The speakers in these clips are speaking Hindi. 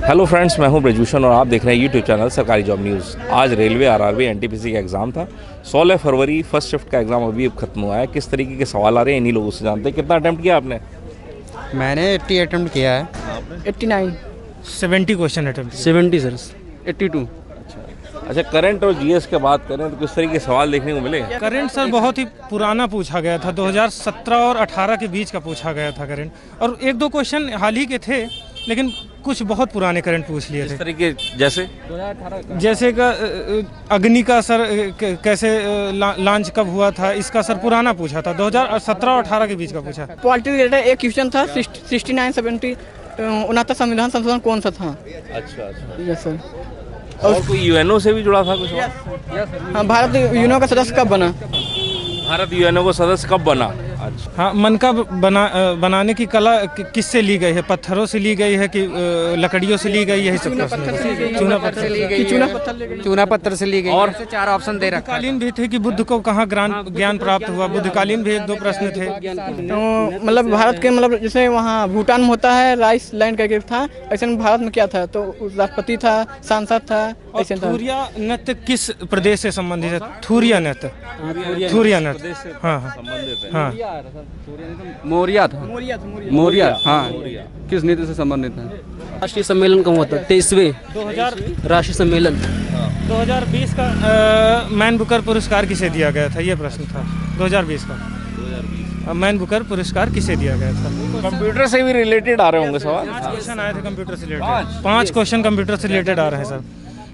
हेलो फ्रेंड्स, मैं हूं ब्रजभूषण और आप देख रहे हैं यूट्यूब चैनल सरकारी जॉब न्यूज़। आज रेलवे आरआरबी एनटीपीसी का एग्ज़ाम था। 16 फरवरी फर्स्ट शिफ्ट का एग्ज़ाम अभी खत्म हुआ है। किस तरीके के सवाल आ रहे हैं इन्हीं लोगों से जानते हैं। कितना अटैम्प्ट किया आपने? मैंने 80 अटैम्प्ट किया है। 89 70 क्वेश्चन अटैम्प्ट 70 सर 82। अच्छा, करंट और जीएस की बात करें तो किस तरीके के सवाल देखने को मिले? करंट सर बहुत ही पुराना पूछा गया था, 2017 और 18 के बीच का पूछा गया था करंट, और एक दो क्वेश्चन हाल ही के थे, लेकिन कुछ बहुत पुराने करंट पूछ लिए थे। इस तरीके जैसे जैसे का अग्नि का सर कैसे लॉन्च कब हुआ था, इसका सर पुराना पूछा था, 2017 और 18 के बीच का पूछा। पॉलिटी रिलेटेड एक क्वेश्चन था 69 70 69 संविधान संशोधन कौन सा था? अच्छा। Yes sir. और कोई यूएनओ से भी जुड़ा था कुछ? हाँ, भारत यूएनओ का सदस्य कब बना? भारत यूएनओ का सदस्य कब बना? अच्छा। हाँ, मन का बनाने की कला किससे ली गई है? पत्थरों से ली गई है कि लकड़ियों से ली गई है? चूना पत्थर से ली गई। चूना पत्थर से ली गई। और 4 ऑप्शन दे रखा है। बुद्धकालीन भी थे कि बुद्ध को कहाँ ज्ञान प्राप्त हुआ? बुद्धकालीन भी 1-2 प्रश्न थे। तो मतलब भारत के जैसे वहाँ भूटान में होता है राइस लैंड करके था, ऐसे में भारत में क्या था? तो राष्ट्रपति था, सांसद था, ऐसे था। थूरिया नृत्य किस प्रदेश से संबंधित है? थूरिया नृत्य। हाँ। मौर्य था। मौर्य, हाँ। किस नीति से संबंधित है? राष्ट्रीय सम्मेलन कब हुआ था? 23वें 2000 राष्ट्रीय सम्मेलन 2020 का मैन बुकर पुरस्कार किसे दिया गया था? ये प्रश्न था 2020 का। मैन बुकर पुरस्कार किसे दिया गया था? कंप्यूटर से भी रिलेटेड आ रहे होंगे सवाल। 5 क्वेश्चन आए थे कंप्यूटर से रिलेटेड। 5 क्वेश्चन कंप्यूटर से रिलेटेड आ रहे हैं सर।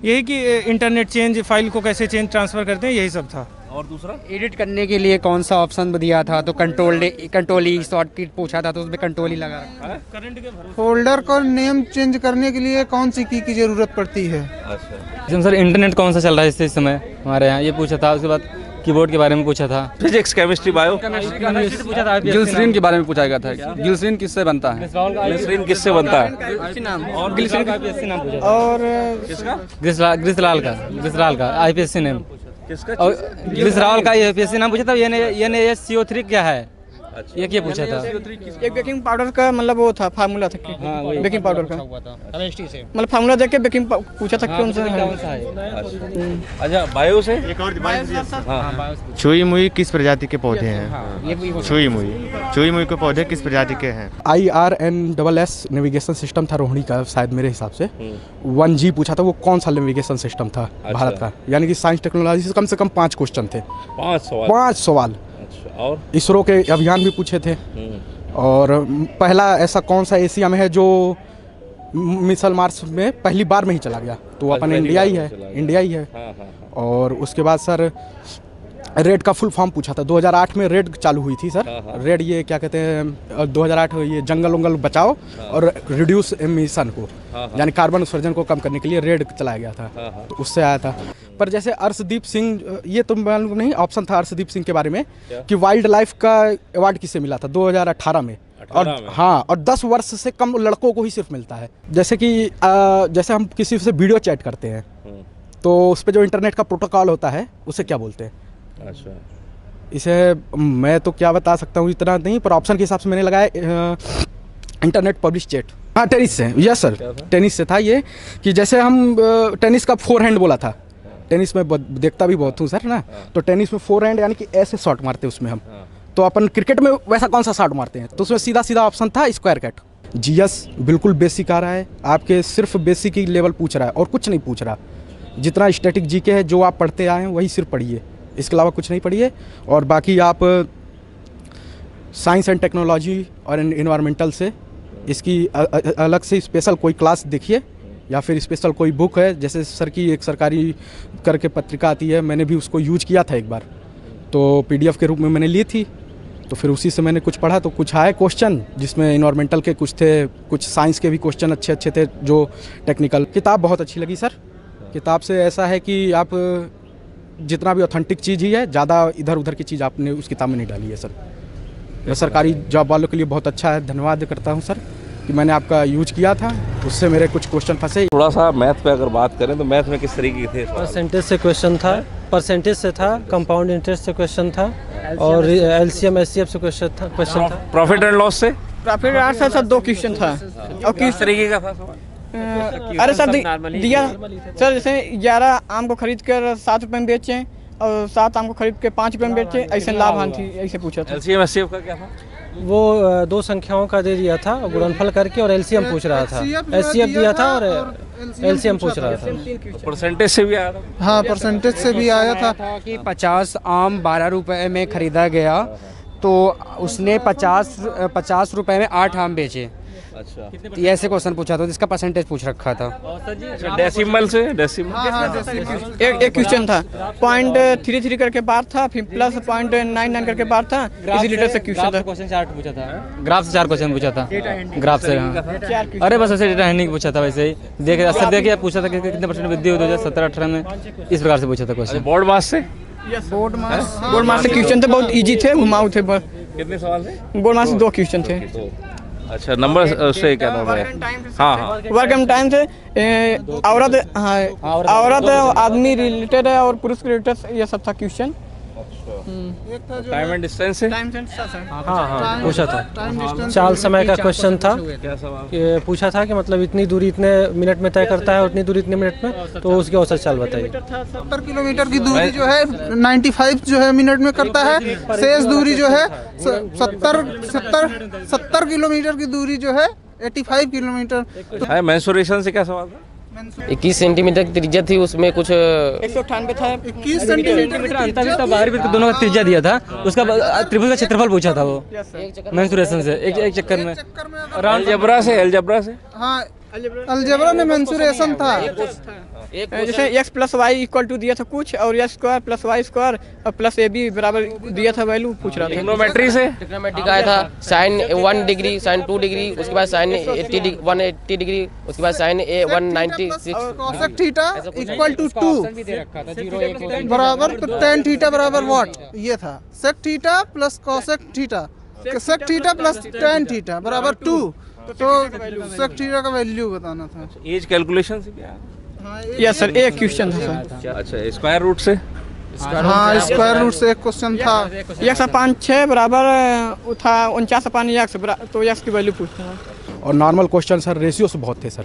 यही कि इंटरनेट चेंज, फाइल को कैसे चेंज ट्रांसफर करते हैं, यही सब था। और दूसरा एडिट करने के लिए कौन सा ऑप्शन दिया था? तो कंट्रोल शॉर्टकट पूछा था, तो उसमें कंट्रोल ही लगा रखा है। फोल्डर को नेम चेंज करने के लिए कौन सी की जरूरत पड़ती है? अच्छा सर, इंटरनेट कौन सा चल रहा है इस समय हमारे यहाँ, ये पूछा था। उसके बाद कीबोर्ड के बारे में पूछा था। फिजिक्स, केमिस्ट्री, बायो पूछा था। ग्लिसरीन के बारे में पूछा गया था। ग्लिसरीन किससे बनता है? ग्लिसरीन किससे बनता है? और ग्लिसरीन का आईपीएससी नाम पूछा था। और किसका? ग्लिसरॉल का आईपीएससी नेम। किसका? और ग्लिसरॉल का आईपीएससी नाम पूछा था। NaCO3 क्या है? ये क्या पूछा था? एक बेकिंग पाउडर का वो था, फार्मूला था बेकिंग पाउडर का। फार्मूला देख के बेकिंग पूछा था कौन सा है। अच्छा, बायो से छुई मुई किस प्रजाति के पौधे हैं? छुई मुई के पौधे किस प्रजाति के हैं? IRNSS नेविगेशन सिस्टम था रोहिणी का, शायद मेरे हिसाब से। 1G पूछा था, वो कौन सा नेविगेशन सिस्टम था भारत का? यानी कि साइंस टेक्नोलॉजी से कम 5 क्वेश्चन थे। 5 सवाल। और इसरो के अभियान भी पूछे थे। और पहला ऐसा कौन सा एशिया में है जो मिशन मार्स में पहली बार में ही चला गया? तो अपन इंडिया ही है। और उसके बाद सर रेड का फुल फॉर्म पूछा था। 2008 में रेड चालू हुई थी सर। रेड ये क्या कहते हैं, 2008 ये जंगल बचाओ और रिड्यूस एमिशन को, यानी कार्बन उत्सर्जन को कम करने के लिए रेड चलाया गया था। तो उससे आया था। पर जैसे अर्शदीप सिंह, ये तो मालूम नहीं, ऑप्शन था अर्शदीप सिंह के बारे में कि वाइल्ड लाइफ का अवार्ड किसे मिला था 2018 में। और हाँ, और 10 वर्ष से कम लड़कों को ही सिर्फ मिलता है। जैसे कि जैसे हम किसी से वीडियो चैट करते हैं तो उस पर जो इंटरनेट का प्रोटोकॉल होता है उसे क्या बोलते हैं? अच्छा, इसे मैं तो क्या बता सकता हूँ, इतना नहीं, पर ऑप्शन के हिसाब से मैंने लगाया इंटरनेट पब्लिश चैट। हाँ, टेनिस से। यस सर, टेनिस से था ये कि जैसे हम टेनिस का 4 हैंड बोला था। टेनिस में देखता भी बहुत हूँ सर ना, तो टेनिस में 4 हैंड यानी कि ऐसे शॉट मारते हैं उसमें हम। तो अपन क्रिकेट में वैसा कौन सा शॉट मारते हैं? तो उसमें सीधा ऑप्शन था स्क्वायर कैट। जीएस बिल्कुल बेसिक आ रहा है आपके, सिर्फ बेसिक ही लेवल पूछ रहा है और कुछ नहीं पूछ रहा। जितना स्टैटिक जीके है जो आप पढ़ते आए हैं वही सिर्फ पढ़िए, इसके अलावा कुछ नहीं पढ़िए। और बाकी आप साइंस एंड टेक्नोलॉजी और इन्वायरमेंटल से इसकी अलग से स्पेशल कोई क्लास देखिए, या फिर स्पेशल कोई बुक है। जैसे सर की एक सरकारी करके पत्रिका आती है, मैंने भी उसको यूज किया था एक बार, तो PDF के रूप में मैंने ली थी। तो फिर उसी से मैंने कुछ पढ़ा, तो कुछ आए क्वेश्चन जिसमें इन्वायरमेंटल के कुछ थे, कुछ साइंस के भी क्वेश्चन अच्छे थे, जो टेक्निकल। किताब बहुत अच्छी लगी सर। किताब से ऐसा है कि आप जितना भी ऑथेंटिक चीज़ ही है, ज़्यादा इधर उधर की चीज़ आपने उस किताब में नहीं डाली है सर। यह सरकारी जॉब वालों के लिए बहुत अच्छा है। धन्यवाद करता हूँ सर कि मैंने आपका यूज किया था, उससे मेरे कुछ क्वेश्चन फंसे। थोड़ा सा मैथ पे अगर बात करें तो मैथ में किस तरीके के थे? परसेंटेज से क्वेश्चन था, परसेंटेज से था, कंपाउंड इंटरेस्ट से क्वेश्चन था, और LCM SCF से क्वेश्चन था। प्रॉफिट एंड लॉस से? प्रॉफिट एंड लॉस से 2 क्वेश्चन था। और किस तरीके का था? अरे सर दिया सर, जैसे 11 आम को खरीद कर 7 रुपये में बेचें और 7 आम को खरीद के 5 रुपये में बेचें, ऐसे लाभ हानि थी, ऐसे पूछा था। LCM SCF का क्या था? वो दो संख्याओं का दे दिया था, गुणनफल करके, और एलसीएम पूछ रहा था। एचसीएफ दिया था और एलसीएम पूछ रहा था। परसेंटेज से भी आया था? हाँ, परसेंटेज से भी आया था कि 50 आम 12 रुपए में खरीदा गया, तो उसने 50 रुपए में 8 आम बेचे। अच्छा, ये ऐसे क्वेश्चन पूछा था, जिसका परसेंटेज पूछ रखा था। डेसिमल से डेसिमल एक क्वेश्चन था 0.33 करके बार था, फिर प्लस 0.99 करके बार था, इसी लीटर से क्वेश्चन था। क्वेश्चन 4 पूछा था, ग्राफ से 4 क्वेश्चन पूछा था, ग्राफ से। अरे बस ऐसे डेटा हैंडिंग पूछा था, वैसे ही देखिए पूछा था कि कितने परसेंट वृद्धि हुई 2017-18 में, इस प्रकार से पूछा था क्वेश्चन। बोर्ड मास से? बोर्ड मास से क्वेश्चन थे, बहुत इजी थे, घुमाऊ थे। कितने सवाल थे? बोर्ड मास से 2 क्वेश्चन थे। अच्छा, नंबर से क्या नाम है? हाँ, वर्क एंड टाइम से औरत आदमी रिलेटेड है और पुरुष रिलेटेड, ये सब था क्वेश्चन। टाइम एंड डिस्टेंस से? हाँ पूछा था। चाल समय का क्वेश्चन था। क्या सवाल? ये पूछा था कि मतलब इतनी दूरी इतने मिनट में तय करता है और इतनी दूरी इतने मिनट में, तो उसकी औसत चाल बताइए। 70 किलोमीटर की दूरी जो है 95 जो है मिनट में करता है। शेष दूरी जो है 70 किलोमीटर की दूरी जो है 85 किलोमीटर। मेंसुरेशन से क्या सवाल था? 21 सेंटीमीटर की त्रिज्या थी, उसमें कुछ 198 था। 21 सेंटीमीटर अंतर था, बाहरी वृत्त दोनों का त्रिज्या दिया था, उसका त्रिभुज का क्षेत्रफल पूछा था वो मेंसुरेशन से, एक चक्कर में। अलजेब्रा से? हाँ, अलजेब्रा में मेंसुरेशन था। जैसे x plus y equal to दिया था कुछ, और x square plus y square और प्लस AB बराबर दिया था, वैल्यू पूछ रहा था। ट्रिग्नोमेट्री से? ट्रिग्नोमेट्री का आया था sin 1 डिग्री, sin 2 डिग्री, उसके बाद sin 180 डिग्री, उसके बाद sin 196 cosec theta equal to 2 बराबर tan थीटा बराबर व्हाट, ये था। Sec theta plus cosec theta, sec theta plus tan theta बराबर 2, तो सेक थीटा का वैल्यू बताना था। एज कैलकुलेशन से क्या? यस सर, एक क्वेश्चन था सर। अच्छा, स्क्वायर रूट से? हाँ, स्क्वायर रूट से एक क्वेश्चन था। 1/5 बराबर था 49/x, तो x की वैल्यू पूछना था। और नॉर्मल क्वेश्चन सर रेशियो से बहुत थे सर।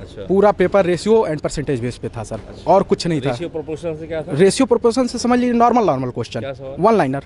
अच्छा, पूरा paper ratio and percentage base पे था सर, और कुछ नहीं था। रेशियो प्रोपोर्शन से क्या था? रेशियो प्रोपोर्शन से समझ लीजिए नॉर्मल क्वेश्चन, 1 लाइनर।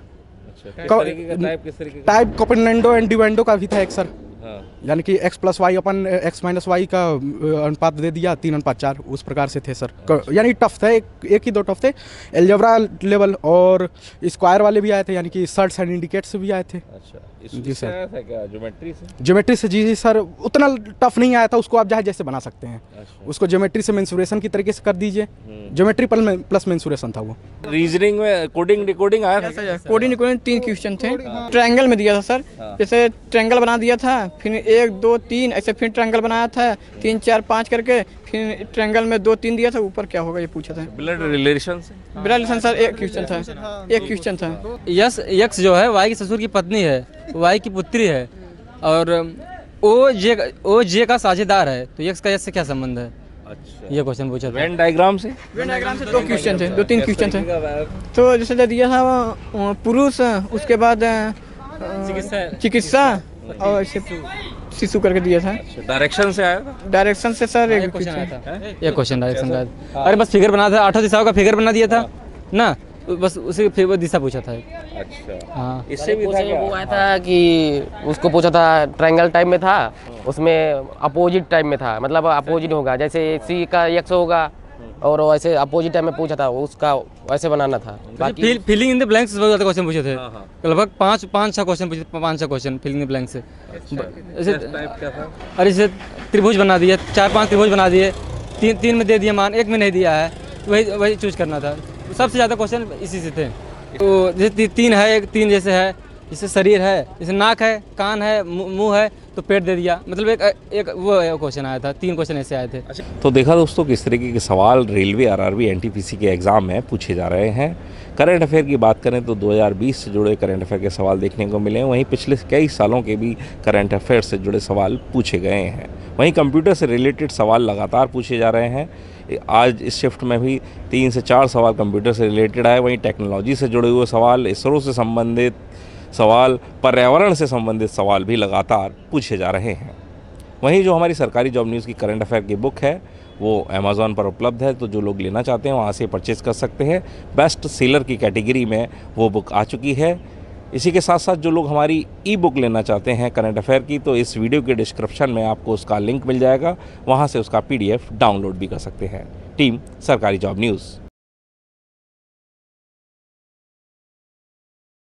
किस तरीके का? टाइप कॉम्पोनेंटो एंड डिवेंडो का भी था एक सर, हाँ। यानी कि x प्लस वाई अपन x माइनस वाई का अनुपात दे दिया 3:4, उस प्रकार से थे सर। यानी टफ था, एक ही 2 टफ थे। एलजेब्रा लेवल और स्क्वायर वाले भी आए थे, यानी कि सर्ट्स एंड इंडिकेट्स भी आए थे। अच्छा, जी सर। आया था क्या ज्योमेट्री से? ज्योमेट्री से जी सर, उतना टफ नहीं आया था, उसको आप जहाँ जैसे बना सकते हैं। उसको ज्योमेट्री से मेंसुरेशन की तरीके से कर दीजिए, ज्योमेट्री प्लस मेंसुरेशन था वो। रीजनिंग में कोडिंग डिकोडिंग आया था? कोडिंग 3 क्वेश्चन थे। ट्रायंगल में दिया था सर, जैसे ट्रायंगल बना दिया था, फिर 1 2 3 ऐसे, फिर ट्रायंगल बनाया था 3 4 5 करके, फिर ट्रायंगल में 2 3 दिया था, ऊपर क्या होगा ये पूछा था। ब्लड रिलेशन से? ब्लड रिलेशन सर एक क्वेश्चन था। यक्स जो है वाई की ससुर की पत्नी है, वाई की पुत्री है, और ओ जे का साझेदार है, तो यक्स का यस से क्या संबंध है? अच्छा, ये क्वेश्चन पूछा था। वेन डायग्राम से? 2 क्वेश्चन थे, 2-3 क्वेश्चन थे। तो जैसे दिया था वो पुरुष, उसके बाद चिकित्सा और शिशु करके दिया था। डायरेक्शन से आया था? डायरेक्शन से सर एक क्वेश्चन आया था, ये क्वेश्चन डायरेक्शन का। अरे बस फिगर बना था, 8 दिशाओं का फिगर बना दिया था ना, बस उसी फिर दिशा पूछा था। अच्छा, हाँ, इससे भी था क्या? वो आया था कि उसको पूछा था, ट्रायंगल टाइप में था, उसमें अपोजिट टाइप में था, मतलब अपोजिट होगा, जैसे C का x होगा, और वैसे अपोजिट टाइप में पूछा था, उसका वैसे बनाना था। बाकी फिलिंग इन द ब्लैंक्स बहुत ज़्यादा क्वेश्चन पूछे थे, लगभग 5-6 क्वेश्चन पूछे, 5-6 question filling in the blank से। ऐसे टाइप क्या था? अरे जैसे त्रिभुज बना दिए, 4-5 त्रिभुज बना दिए, 3 में दे दिया मान, 1 में नहीं दिया है, वही चूज करना था। सबसे ज़्यादा क्वेश्चन इसी से थे। तो जैसे 3 है, एक 3 जैसे है, जैसे शरीर है, जैसे नाक है, कान है, मुंह है, तो पेट दे दिया, मतलब एक वो क्वेश्चन आया था। 3 क्वेश्चन ऐसे आए थे। तो देखा दोस्तों किस तरीके के सवाल रेलवे आरआरबी एनटीपीसी के एग्ज़ाम में पूछे जा रहे हैं। करंट अफेयर की बात करें तो 2020 से जुड़े करंट अफेयर के सवाल देखने को मिले हैं, वहीं पिछले कई सालों के भी करंट अफेयर से जुड़े सवाल पूछे गए हैं। वहीं कंप्यूटर से रिलेटेड सवाल लगातार पूछे जा रहे हैं। आज इस शिफ्ट में भी 3 से 4 सवाल कंप्यूटर से रिलेटेड आए। वहीं टेक्नोलॉजी से जुड़े हुए सवाल, इसरो से संबंधित सवाल, पर्यावरण से संबंधित सवाल भी लगातार पूछे जा रहे हैं। वहीं जो हमारी सरकारी जॉब न्यूज़ की करंट अफेयर की बुक है वो अमेज़ॉन पर उपलब्ध है, तो जो लोग लेना चाहते हैं वहाँ से परचेज़ कर सकते हैं। बेस्ट सेलर की कैटेगरी में वो बुक आ चुकी है। इसी के साथ साथ जो लोग हमारी ई बुक लेना चाहते हैं करंट अफेयर की, तो इस वीडियो के डिस्क्रिप्शन में आपको उसका लिंक मिल जाएगा, वहाँ से उसका PDF डाउनलोड भी कर सकते हैं। टीम सरकारी जॉब न्यूज़।